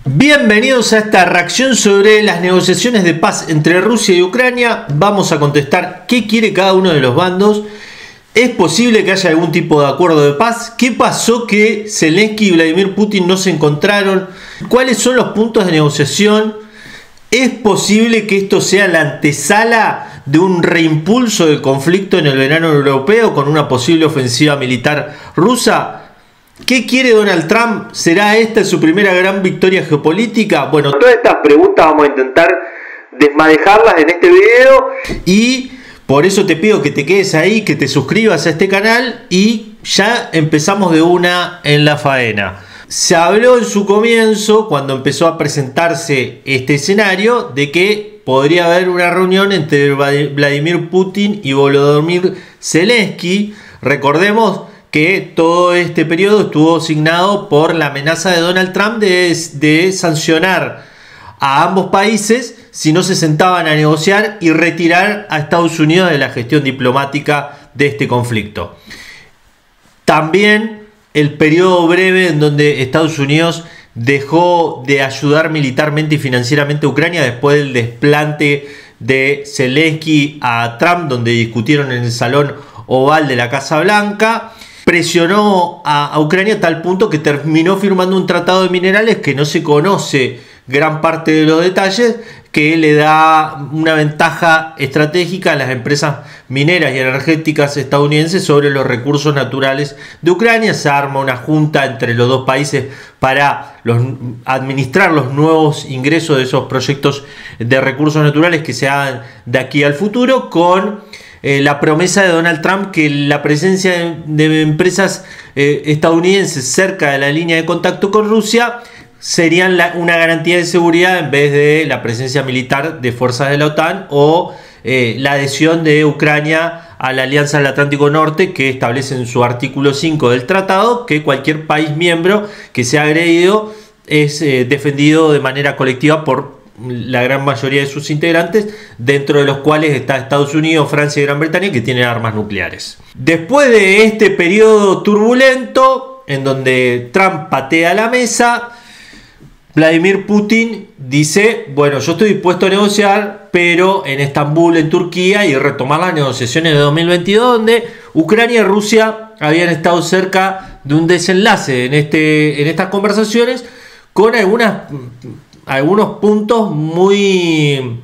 Bienvenidos a esta reacción sobre las negociaciones de paz entre Rusia y Ucrania. Vamos a contestar qué quiere cada uno de los bandos. ¿Es posible que haya algún tipo de acuerdo de paz? ¿Qué pasó que Zelensky y Vladimir Putin no se encontraron? ¿Cuáles son los puntos de negociación? ¿Es posible que esto sea la antesala de un reimpulso del conflicto en el verano europeo con una posible ofensiva militar rusa? ¿Qué quiere Donald Trump? ¿Será esta su primera gran victoria geopolítica? Bueno, todas estas preguntas vamos a intentar desmadejarlas en este video. Y por eso te pido que te quedes ahí, que te suscribas a este canal y ya empezamos de una en la faena. Se habló en su comienzo, cuando empezó a presentarse este escenario, de que podría haber una reunión entre Vladimir Putin y Volodymyr Zelensky. Recordemos que todo este periodo estuvo signado por la amenaza de Donald Trump de sancionar a ambos países si no se sentaban a negociar y retirar a Estados Unidos de la gestión diplomática de este conflicto. También el periodo breve en donde Estados Unidos dejó de ayudar militarmente y financieramente a Ucrania después del desplante de Zelensky a Trump, donde discutieron en el Salón Oval de la Casa Blanca. Presionó a Ucrania a tal punto que terminó firmando un tratado de minerales que no se conoce gran parte de los detalles, que le da una ventaja estratégica a las empresas mineras y energéticas estadounidenses sobre los recursos naturales de Ucrania. Se arma una junta entre los dos países para administrar los nuevos ingresos de esos proyectos de recursos naturales que se hagan de aquí al futuro, con la promesa de Donald Trump que la presencia de empresas estadounidenses cerca de la línea de contacto con Rusia serían una garantía de seguridad en vez de la presencia militar de fuerzas de la OTAN o la adhesión de Ucrania a la Alianza del Atlántico Norte, que establece en su artículo 5 del tratado que cualquier país miembro que sea agredido es defendido de manera colectiva por la gran mayoría de sus integrantes, dentro de los cuales está Estados Unidos, Francia y Gran Bretaña, que tienen armas nucleares. Después de este periodo turbulento, en donde Trump patea la mesa, Vladimir Putin dice: bueno, yo estoy dispuesto a negociar, pero en Estambul, en Turquía, y retomar las negociaciones de 2022, donde Ucrania y Rusia habían estado cerca de un desenlace en estas conversaciones, con algunos puntos muy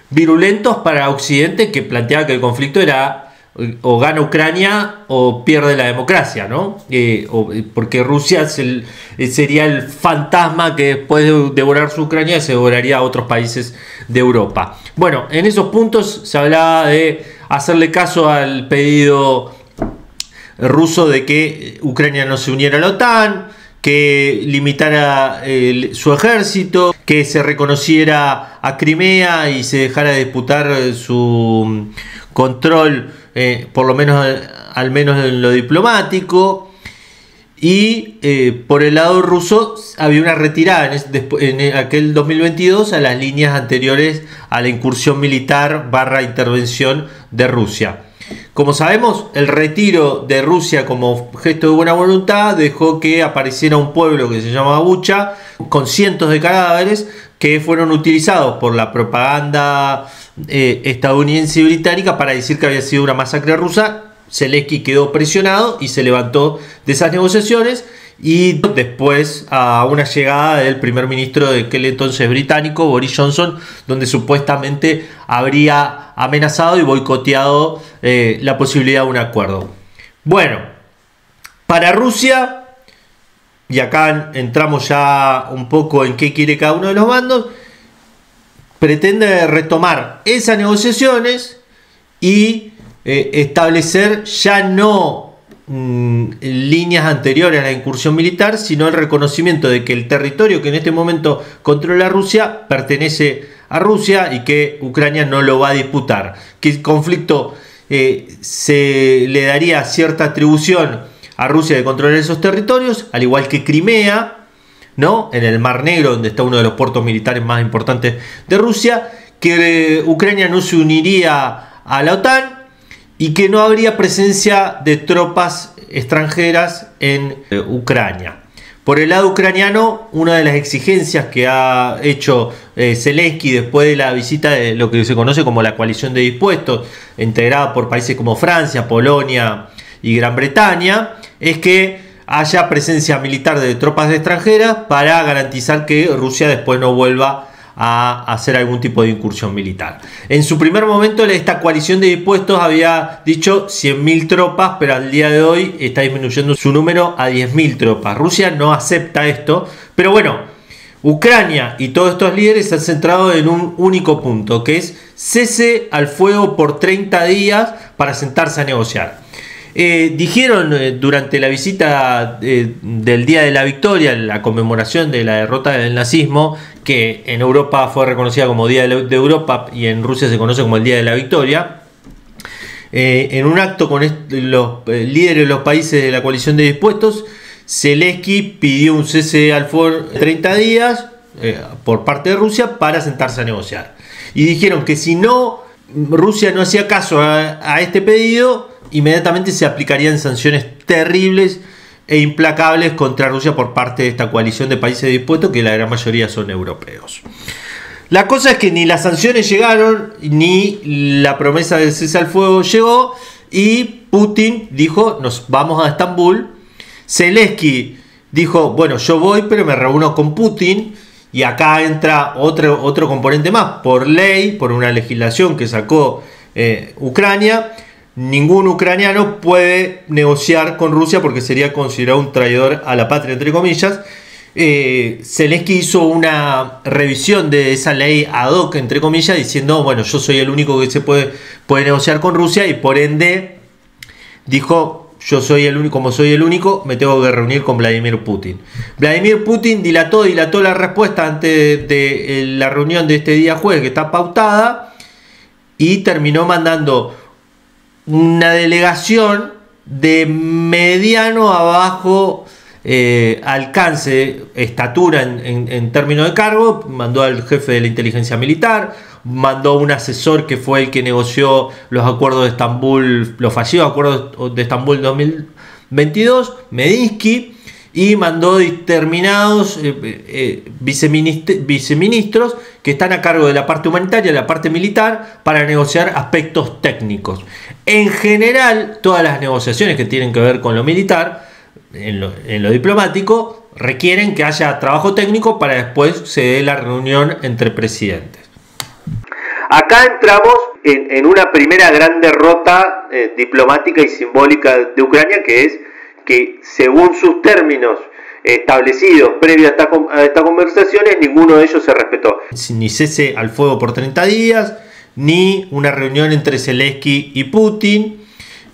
virulentos para Occidente, que planteaba que el conflicto era o gana Ucrania o pierde la democracia, ¿no? Porque Rusia sería el fantasma que después de devorar su Ucrania se devoraría a otros países de Europa. Bueno, en esos puntos se hablaba de hacerle caso al pedido ruso de que Ucrania no se uniera a la OTAN, que limitara su ejército, que se reconociera a Crimea y se dejara de disputar su control, por lo menos al menos en lo diplomático. Y por el lado ruso había una retirada en aquel 2022 a las líneas anteriores a la incursión militar / intervención de Rusia. Como sabemos, el retiro de Rusia como gesto de buena voluntad dejó que apareciera un pueblo que se llama Bucha, con cientos de cadáveres que fueron utilizados por la propaganda estadounidense y británica para decir que había sido una masacre rusa. Zelensky quedó presionado y se levantó de esas negociaciones, y después a una llegada del primer ministro de aquel entonces británico, Boris Johnson, donde supuestamente habría amenazado y boicoteado la posibilidad de un acuerdo. Bueno, para Rusia, y acá entramos ya un poco en qué quiere cada uno de los bandos, pretende retomar esas negociaciones y establecer ya no líneas anteriores a la incursión militar, sino el reconocimiento de que el territorio que en este momento controla Rusia pertenece a Rusia y que Ucrania no lo va a disputar, que el conflicto se le daría cierta atribución a Rusia de controlar esos territorios, al igual que Crimea, ¿no?, en el Mar Negro, donde está uno de los puertos militares más importantes de Rusia, que Ucrania no se uniría a la OTAN y que no habría presencia de tropas extranjeras en Ucrania. Por el lado ucraniano, una de las exigencias que ha hecho Zelensky después de la visita de lo que se conoce como la coalición de dispuestos, integrada por países como Francia, Polonia y Gran Bretaña, es que haya presencia militar de tropas extranjeras para garantizar que Rusia después no vuelva a hacer algún tipo de incursión militar. En su primer momento esta coalición de dispuestos había dicho 100.000 tropas, pero al día de hoy está disminuyendo su número a 10.000 tropas. Rusia no acepta esto, pero bueno, Ucrania y todos estos líderes se han centrado en un único punto, que es cese al fuego por 30 días para sentarse a negociar. Dijeron durante la visita del Día de la Victoria, la conmemoración de la derrota del nazismo, que en Europa fue reconocida como Día de Europa y en Rusia se conoce como el Día de la Victoria, en un acto con los líderes de los países de la coalición de dispuestos, Zelensky pidió un cese al fuego de 30 días por parte de Rusia para sentarse a negociar. Y dijeron que si Rusia no hacía caso a este pedido, inmediatamente se aplicarían sanciones terribles e implacables contra Rusia por parte de esta coalición de países dispuestos, que la gran mayoría son europeos. La cosa es que ni las sanciones llegaron, ni la promesa del cese al fuego llegó, y Putin dijo, nos vamos a Estambul. Zelensky dijo, bueno, yo voy, pero me reúno con Putin. Y acá entra otro componente más. Por ley, por una legislación que sacó Ucrania, ningún ucraniano puede negociar con Rusia porque sería considerado un traidor a la patria, entre comillas. Zelensky hizo una revisión de esa ley ad hoc, entre comillas, diciendo, bueno, yo soy el único que se puede negociar con Rusia, y por ende dijo, yo soy el único, como soy el único, me tengo que reunir con Vladimir Putin. Vladimir Putin dilató la respuesta antes de la reunión de este día jueves, que está pautada, y terminó mandando una delegación de mediano a bajo alcance, estatura en términos de cargo. Mandó al jefe de la inteligencia militar, mandó un asesor que fue el que negoció los acuerdos de Estambul, los fallidos acuerdos de Estambul 2022, Medinsky, y mandó determinados viceministros que están a cargo de la parte humanitaria y la parte militar para negociar aspectos técnicos. En general, todas las negociaciones que tienen que ver con lo militar, en lo diplomático, requieren que haya trabajo técnico para después se dé la reunión entre presidentes. Acá entramos en una primera gran derrota diplomática y simbólica de Ucrania, que es que según sus términos establecidos previos a estas conversaciones, ninguno de ellos se respetó. Ni cese al fuego por 30 días, ni una reunión entre Zelensky y Putin,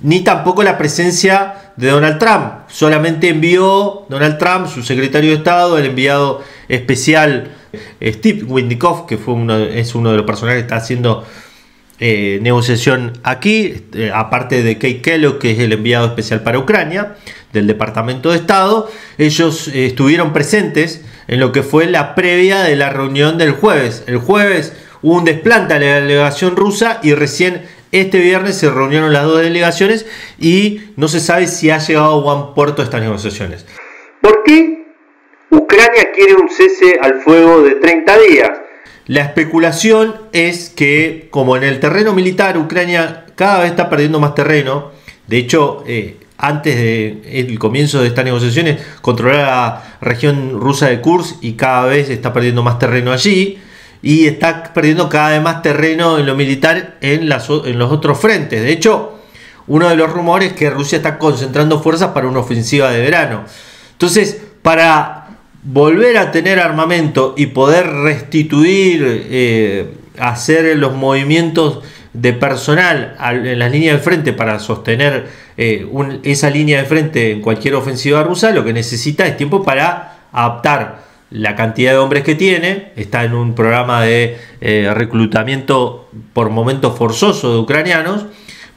ni tampoco la presencia de Donald Trump. Solamente envió Donald Trump, su secretario de Estado, el enviado especial Steve Witkoff, que es uno de los personajes que está haciendo negociación aquí, aparte de Keith Kellogg, que es el enviado especial para Ucrania del Departamento de Estado. Ellos estuvieron presentes en lo que fue la previa de la reunión del jueves. El jueves hubo un desplante a la delegación rusa y recién este viernes se reunieron las dos delegaciones y no se sabe si ha llegado a buen puerto estas negociaciones. ¿Por qué Ucrania quiere un cese al fuego de 30 días? La especulación es que, como en el terreno militar, Ucrania cada vez está perdiendo más terreno. De hecho, antes del comienzo de estas negociaciones, controlaba la región rusa de Kursk y cada vez está perdiendo más terreno allí. Y está perdiendo cada vez más terreno en lo militar en los otros frentes. De hecho, uno de los rumores es que Rusia está concentrando fuerzas para una ofensiva de verano. Entonces, para volver a tener armamento y poder restituir, hacer los movimientos de personal en las líneas de frente para sostener esa línea de frente en cualquier ofensiva rusa, lo que necesita es tiempo para adaptar la cantidad de hombres que tiene. Está en un programa de reclutamiento por momentos forzoso de ucranianos,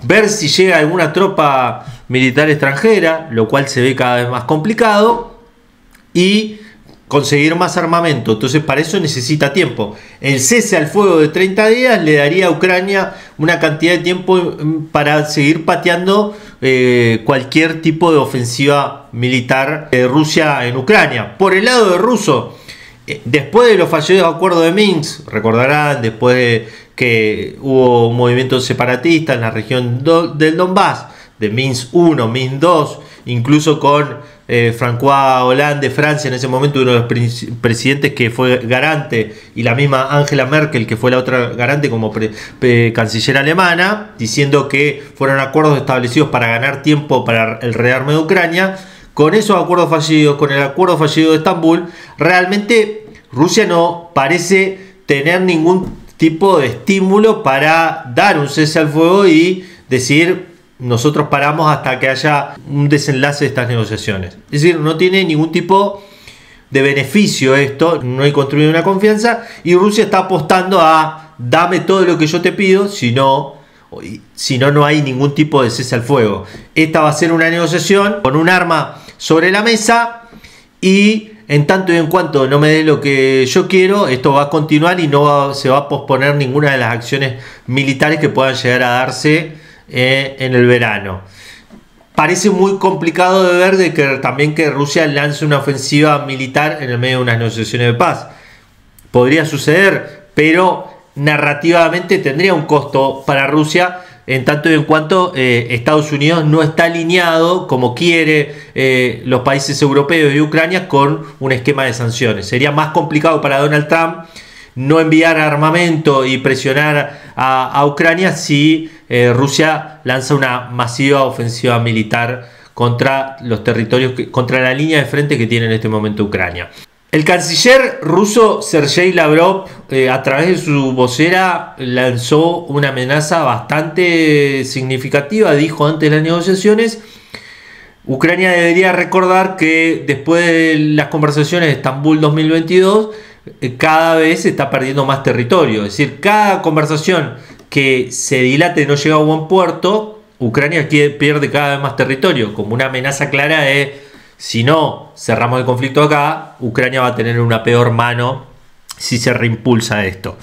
ver si llega alguna tropa militar extranjera, lo cual se ve cada vez más complicado, y conseguir más armamento. Entonces para eso necesita tiempo. El cese al fuego de 30 días le daría a Ucrania una cantidad de tiempo para seguir pateando cualquier tipo de ofensiva militar de Rusia en Ucrania. Por el lado de ruso, después de los fallidos acuerdos de Minsk, recordarán, después de que hubo un movimiento separatista en la región del Donbass, de Minsk 1, Minsk 2, incluso con François Hollande de Francia, en ese momento uno de los presidentes que fue garante, y la misma Angela Merkel, que fue la otra garante como canciller alemana, diciendo que fueron acuerdos establecidos para ganar tiempo para el rearme de Ucrania. Con esos acuerdos fallidos, con el acuerdo fallido de Estambul, realmente Rusia no parece tener ningún tipo de estímulo para dar un cese al fuego y decir: nosotros paramos hasta que haya un desenlace de estas negociaciones. Es decir, no tiene ningún tipo de beneficio esto, no hay construido una confianza, y Rusia está apostando a: dame todo lo que yo te pido, si no, no hay ningún tipo de cese al fuego. Esta va a ser una negociación con un arma sobre la mesa, y en tanto y en cuanto no me dé lo que yo quiero, esto va a continuar y no se va a posponer ninguna de las acciones militares que puedan llegar a darse en el verano. Parece muy complicado de ver que Rusia lance una ofensiva militar en el medio de unas negociaciones de paz. Podría suceder, pero narrativamente tendría un costo para Rusia, en tanto y en cuanto Estados Unidos no está alineado como quiere los países europeos y Ucrania con un esquema de sanciones. Sería más complicado para Donald Trump no enviar armamento y presionar a Ucrania si Rusia lanza una masiva ofensiva militar contra los territorios, contra la línea de frente que tiene en este momento Ucrania. El canciller ruso Sergei Lavrov, a través de su vocera, lanzó una amenaza bastante significativa. Dijo antes de las negociaciones: Ucrania debería recordar que después de las conversaciones de Estambul 2022, cada vez se está perdiendo más territorio. Es decir, cada conversación que se dilate y no llega a buen puerto, Ucrania pierde cada vez más territorio, como una amenaza clara de: si no cerramos el conflicto acá, Ucrania va a tener una peor mano si se reimpulsa esto.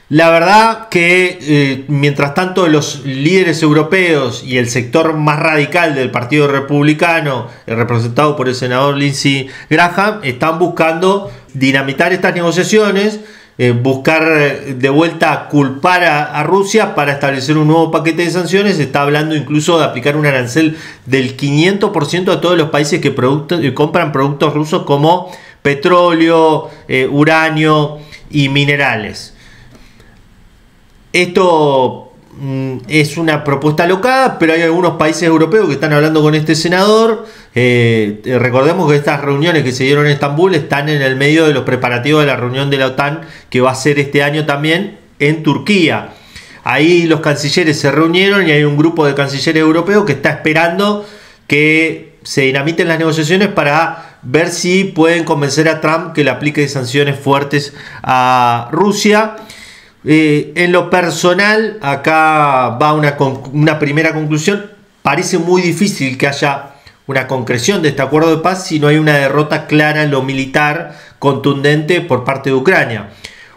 La verdad que mientras tanto los líderes europeos y el sector más radical del Partido Republicano, representado por el senador Lindsey Graham, están buscando dinamitar estas negociaciones, buscar de vuelta culpar a Rusia para establecer un nuevo paquete de sanciones. Se está hablando incluso de aplicar un arancel del 500% a todos los países que compran productos rusos como petróleo, uranio y minerales. Esto es una propuesta alocada, pero hay algunos países europeos que están hablando con este senador. Recordemos que estas reuniones que se dieron en Estambul están en el medio de los preparativos de la reunión de la OTAN que va a ser este año también en Turquía. Ahí los cancilleres se reunieron y hay un grupo de cancilleres europeos que está esperando que se dinamiten las negociaciones para ver si pueden convencer a Trump que le aplique sanciones fuertes a Rusia. En lo personal, acá va una primera conclusión. Parece muy difícil que haya una concreción de este acuerdo de paz si no hay una derrota clara en lo militar contundente por parte de Ucrania.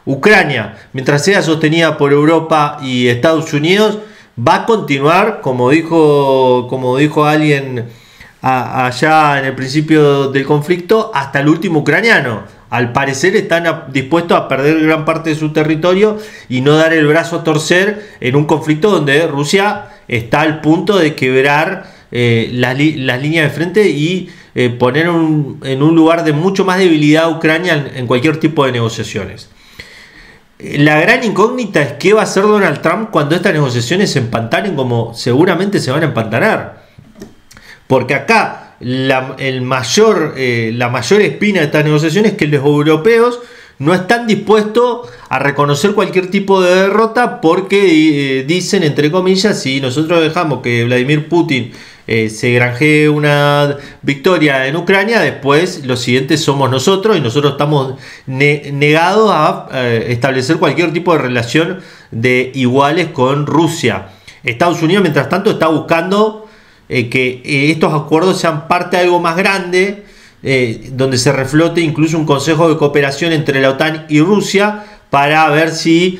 Ucrania, mientras sea sostenida por Europa y Estados Unidos, va a continuar, como dijo alguien allá en el principio del conflicto, hasta el último ucraniano. Al parecer están dispuestos a perder gran parte de su territorio y no dar el brazo a torcer en un conflicto donde Rusia está al punto de quebrar las líneas de frente y poner en un lugar de mucho más debilidad a Ucrania en cualquier tipo de negociaciones. La gran incógnita es qué va a hacer Donald Trump cuando estas negociaciones se empantanen, como seguramente se van a empantanar. Porque acá la mayor espina de estas negociaciones es que los europeos no están dispuestos a reconocer cualquier tipo de derrota porque dicen, entre comillas, si nosotros dejamos que Vladimir Putin se granjee una victoria en Ucrania, después los siguientes somos nosotros y nosotros estamos negados a establecer cualquier tipo de relación de iguales con Rusia. Estados Unidos, mientras tanto, está buscando que estos acuerdos sean parte de algo más grande, donde se reflote incluso un consejo de cooperación entre la OTAN y Rusia para ver si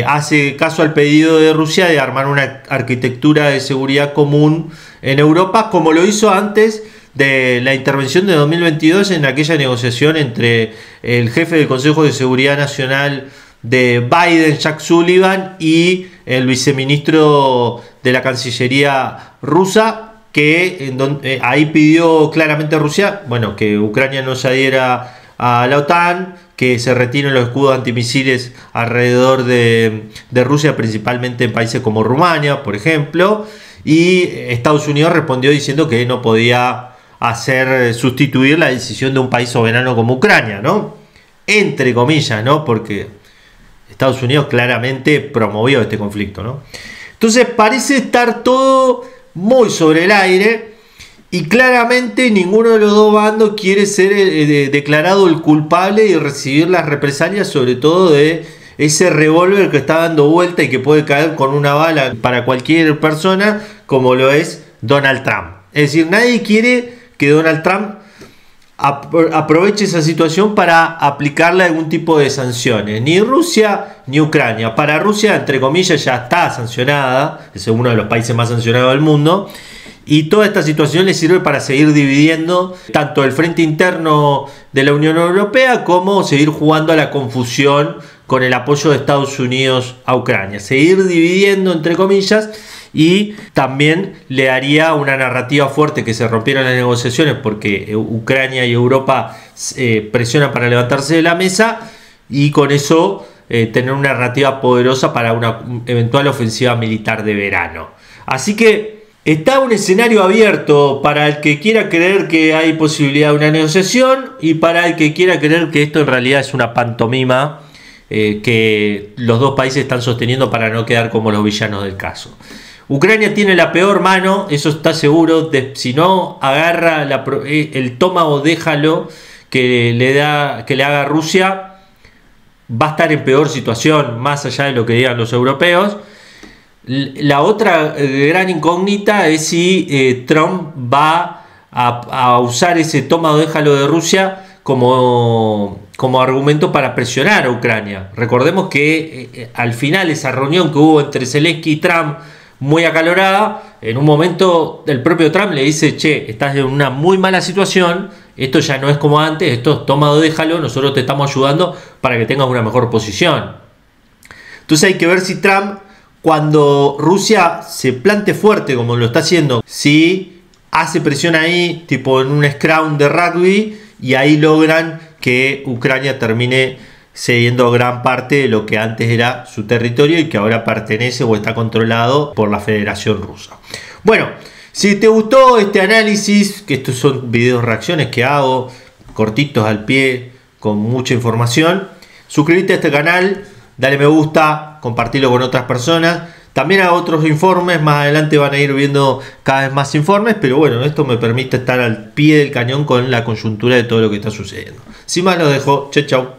hace caso al pedido de Rusia de armar una arquitectura de seguridad común en Europa, como lo hizo antes de la intervención de 2022 en aquella negociación entre el jefe del Consejo de Seguridad Nacional de Biden, Jack Sullivan, y el viceministro de la Cancillería rusa, que ahí pidió claramente a Rusia, bueno, que Ucrania no se adhiera a la OTAN, que se retiren los escudos antimisiles alrededor de Rusia, principalmente en países como Rumania, por ejemplo, y Estados Unidos respondió diciendo que no podía sustituir la decisión de un país soberano como Ucrania, ¿no? Entre comillas, ¿no? Porque Estados Unidos claramente promovió este conflicto, ¿no? Entonces parece estar todo muy sobre el aire y claramente ninguno de los dos bandos quiere ser declarado el culpable y recibir las represalias, sobre todo de ese revólver que está dando vuelta y que puede caer con una bala para cualquier persona, como lo es Donald Trump. Es decir, nadie quiere que Donald Trump aproveche esa situación para aplicarle algún tipo de sanciones. Ni Rusia ni Ucrania. Para Rusia, entre comillas, ya está sancionada. Es uno de los países más sancionados del mundo. Y toda esta situación le sirve para seguir dividiendo tanto el frente interno de la Unión Europea como seguir jugando a la confusión con el apoyo de Estados Unidos a Ucrania. Seguir dividiendo, entre comillas, y también le haría una narrativa fuerte que se rompieran las negociaciones porque Ucrania y Europa presionan para levantarse de la mesa y con eso tener una narrativa poderosa para una eventual ofensiva militar de verano. Así que está un escenario abierto para el que quiera creer que hay posibilidad de una negociación y para el que quiera creer que esto en realidad es una pantomima que los dos países están sosteniendo para no quedar como los villanos del caso. Ucrania tiene la peor mano, eso está seguro. Si no agarra el toma o déjalo que le haga Rusia, va a estar en peor situación, más allá de lo que digan los europeos. La otra gran incógnita es si Trump va a usar ese toma o déjalo de Rusia como argumento para presionar a Ucrania. Recordemos que al final esa reunión que hubo entre Zelensky y Trump, muy acalorada, en un momento el propio Trump le dice: che, estás en una muy mala situación, esto ya no es como antes, esto toma o déjalo, nosotros te estamos ayudando para que tengas una mejor posición. Entonces hay que ver si Trump, cuando Rusia se plante fuerte como lo está haciendo, si hace presión ahí, tipo en un scrum de rugby, y ahí logran que Ucrania termine cediendo gran parte de lo que antes era su territorio y que ahora pertenece o está controlado por la Federación Rusa. Bueno, si te gustó este análisis, que estos son videos reacciones que hago, cortitos al pie, con mucha información, suscríbete a este canal, dale me gusta, compartilo con otras personas. También hago otros informes, más adelante van a ir viendo cada vez más informes, pero bueno, esto me permite estar al pie del cañón con la coyuntura de todo lo que está sucediendo. Sin más, lo dejo. Chau, chau.